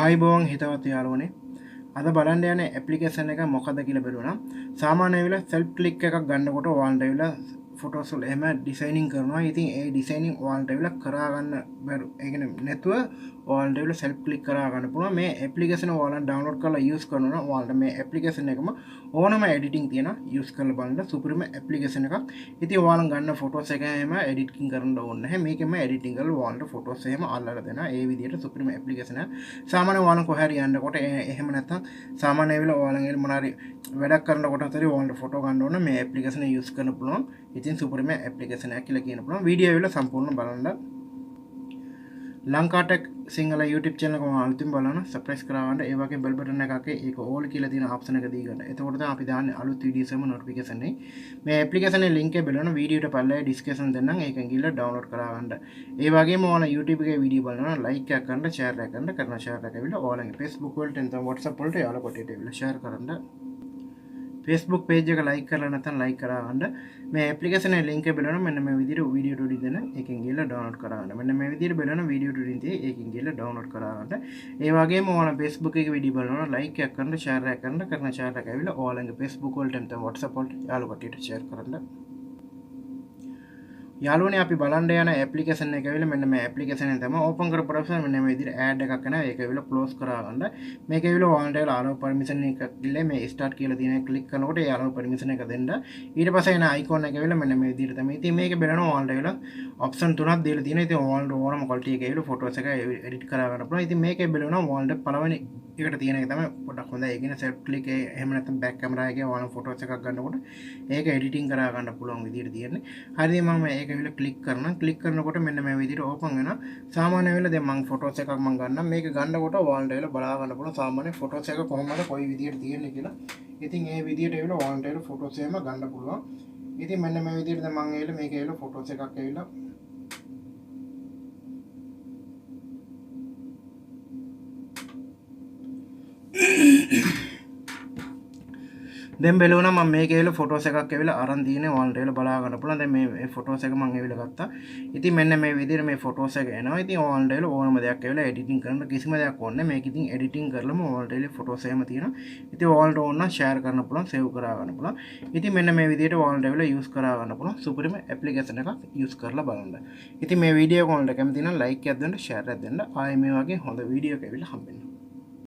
ආයිබෝවන් හිතවත් යාළුවනේ අද බලන්න යන ඇප්ලිකේෂන් එක මොකක්ද කියලා බලුණා. සාමාන්‍ය වෙලාව සෙල්ෆ් ක්ලික් එකක් ගන්නකොට ඔයාලට වෙලා ෆොටෝස් වල එහෙම ඩිසයිනින් කරනවා. ඉතින් ඒ ඩිසයිනින් ඔයාලට වෙලා කරා ගන්න බැරි. ඒ කියන්නේ නැතුව ඔයාලට වෙලා සෙල්ෆ් ක්ලික් කරා ගන්න පුළුවන්. මේ ඇප්ලිකේෂන් ඔයාලට ඩවුන්ලෝඩ් කරලා යූස් කරනවා. ඔයාලට මේ ඇප්ලිකේෂන් එකම ඕනම එඩිටින් තියෙන යූස් කරලා බලන්න සුපිරිම ඇප්ලිකේෂන් එකක්. ඉතින් ඔයාලන් ගන්න ෆොටෝස් එක එහෙම එඩිටින් කරන්න ඕනේ නැහැ. මේකෙම එඩිටින් කරලා ඔයාලට ෆොටෝස් එහෙම අල්ලලා දෙනවා. ඒ විදිහට සුපිරිම ඇප්ලිකේෂන් එක. සාමාන්‍ය ඔයාලන් කොහේ හරි යනකොට එහෙම නැත්නම් සාමාන්‍ය වෙලාව ඔයාලන් මොනාරි වැඩක් කරනකොට හතරි ඔයාලට ෆොටෝ ගන්න ඕන මේ ඇප්ලිකේෂන් එක යූස් කරන්න පුළුවන්. ඉතින් සුපිරිම ඇප්ලිකේෂන් එකක් කියලා කියන්න පුළුවන්. වීඩියෝ වල සම්පූර්ණ බලන්න Lanka Tech Sinhala YouTube channel එක අලුතින් බලන්න subscribe කරවන්න. ඒ වගේ bell button එකක ඒක all කියලා තියෙන option එක දී ගන්න. එතකොට තමයි අපි දාන්නේ අලුත් videos එකම notification එක. මේ application එකේ link එක බලන්න වීඩියෝට පල්ලේ description දෙන්නම්. ඒකෙන් ගිහලා download කරගන්න. ඒ වගේම ඔයාලා YouTube එකේ වීඩියෝ බලනවා like එකක් කරන්න, share එකක් කරන්න, කරන share එකක් ඇවිල්ලා ඔයාලගේ Facebook වලට එතන WhatsApp වලට යාළුවා කොටේට ඇවිල්ලා share කරන්න. Facebook page එක like කරලා නැත්නම් like කරගන්න. මේ application එකේ link එක බලනවා මෙන්න මේ විදිහට වීඩියෝ ටුඩි දෙන එකෙන් ගිහලා download කරගන්න. මෙන්න මේ විදිහට බලනවා වීඩියෝ ටුඩි තියෙයි ඒකෙන් ගිහලා download කරගන්න. ඒ වගේම ඔයාලා Facebook එකේ වීඩියෝ බලනවා like එකක් කරන්න, share එකක් කරන්න, කරන share එකක් ඇවිල්ලා ඔයාලගේ Facebook වලට නැත්නම් WhatsApp වලට යාළුවා කට්ටියට share කරන්න. යාළුවනේ අපි බලන්න යන ඇප්ලිකේෂන් එක ඇවිල්ලා මෙන්න මේ ඇප්ලිකේෂන් එක තමයි ඕපන් කරපු ප්‍රොෆයිල් මෙන්න මේ විදිහට ඇඩ් එකක් එනවා. ඒක ඇවිල්ලා ක්ලෝස් කරගන්න. මේක ඇවිල්ලා ඔයාලට allow permission එක ඉල්ලේ මේ start කියලා තියෙන එක ක්ලික් කරනකොට ඒ allow permission එක දෙන්න. ඊට පස්සේ එන icon එක ඇවිල්ලා මෙන්න මේ විදිහට තමයි. ඉතින් මේක බලනවා ඔයාලට ඇවිල්ලා option තුනක් දීලා තියෙනවා. ඉතින් ඔයාලට ඕනම quality එක ඇවිල්ලා photos එක edit කරගන්න පුළුවන්. ඉතින් මේකේ බලනවා ඔයාලට පළවෙනි එකට තියෙන එක තමයි පොඩ්ඩක් හොඳයි. ඒ කියන්නේ self click එක එහෙම නැත්නම් back camera එකේ ඔයාලා photos එකක් ගන්නකොට ඒක editing කරා ගන්න පුළුවන් විදිහට තියෙන්නේ. හරිද මම මේක ඇවිල්ලා click කරනවා. click කරනකොට මෙන්න මේ විදිහට open වෙනවා. සාමාන්‍ය වෙලාව දැන් මම photos එකක් මම ගන්නම්. මේක ගන්නකොට ඔයාලට ඇවිල්ලා බලා ගන්න පුළුවන් සාමාන්‍ය photos එක කොහොමද කොයි විදිහට තියෙන්නේ කියලා. ඉතින් ඒ විදිහට ඇවිල්ලා ඔයාලට ඇවිල්ලා photos එකම ගන්න පුළුවන්. ඉතින් මෙන්න මේ විදිහට දැන් මම ඇවිල්ලා මේක ඇවිල්ලා photos එකක් ඇවිල්ලා දැන් බලුණා මම මේක ඇවිල්ලා ෆොටෝස් එකක් ඇවිල්ලා අරන් තියෙන්නේ ඔයාලට ඇවිල්ලා බලා ගන්න පුළුවන්. දැන් මේ ෆොටෝස් එක මම ඇවිල්ලා ගත්තා. ඉතින් මෙන්න මේ විදිහට මේ ෆොටෝස් එක එනවා. ඉතින් ඔයාලට ඇවිල්ලා ඕනම දෙයක් ඇවිල්ලා එඩිටින් කරන්න කිසිම දෙයක් ඕනේ නැහැ. මේක ඉතින් එඩිටින් කරලම ඔයාලට ඇවිල්ලා ෆොටෝස් එහෙම තියෙනවා. ඉතින් ඔයාලට ඕන නම් ෂෙයාර් කරන්න පුළුවන්, සේව් කරා ගන්න පුළුවන්. ඉතින් මෙන්න මේ විදිහට ඔයාලට ඇවිල්ලා යූස් කරා ගන්න පුළුවන්. සුපිරිම ඇප්ලිකේෂන් එකක් යූස් කරලා බලන්න. ඉතින් මේ වීඩියෝ එක ඔයාලට කැමති නම් ලයික් එකක් දෙන්න, ෂෙයාර් එකක් දෙන්න. ආයේ මේ වගේ හොඳ වීඩියෝ එකක් ඇවිල්ලා හම්බෙන්න.